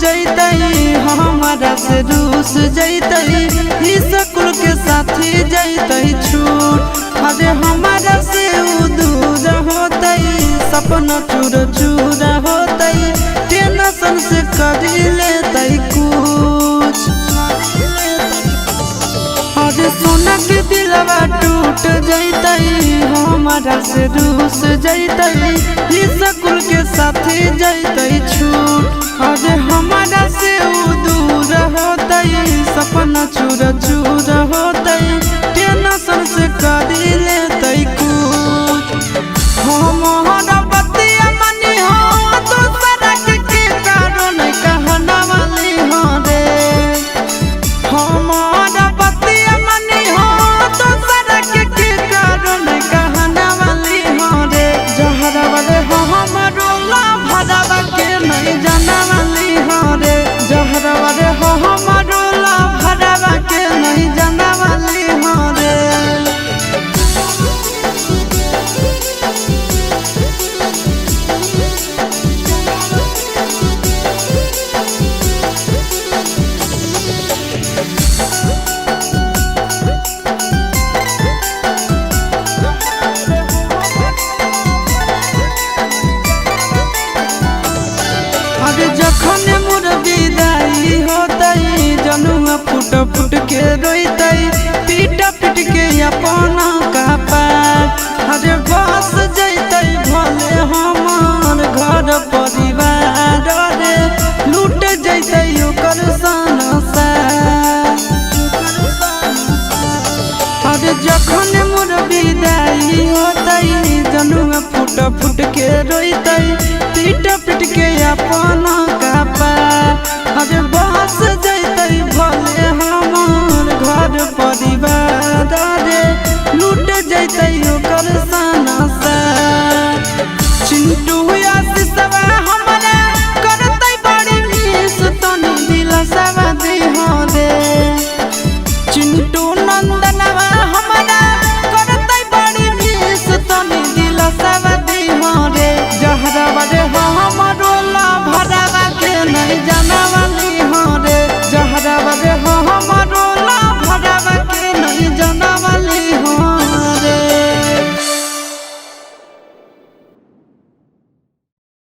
जैतई हमारा से रूस जैतई स्कूल के साथी जैतई छूट। अरे हमारा से दूर होतई सपना चूर चूर होतई टेंशन से कर लेतई कुछ। अरे सोना के दिलवा टूट जैतई हमारा से रूस जैतई स्कूल के साथी जैतई छूट। अरे हमारा से दूर होतई सपना चूर चूर होतई टेंशन से कर लेतई कुछ। हमारा बतिया मनी हो तो सड़क के कारण कहना वाली हो रे। हमारा बतिया मनी हो तो सड़क के कारण कहना वाली हो रे। जहरवा रे हमारो ला भरवा के नहीं जाना वाली हो रे। जहरवा रे हमारो ला भरवा के नहीं जाना वाली हो रे। अरे जखन मोर विदाई होतई जनुआ फुट फुट के रोतई पीट पीट के अपना कपार। अरे बस जैतई भले हमार घर परिवार रे लूट जैतई ओकर संसार। अरे जखन मोर विदाई होतई जनुआ फुट फुट के रोतई पीट पीट के अपना कपार। अरे बस जैतई भले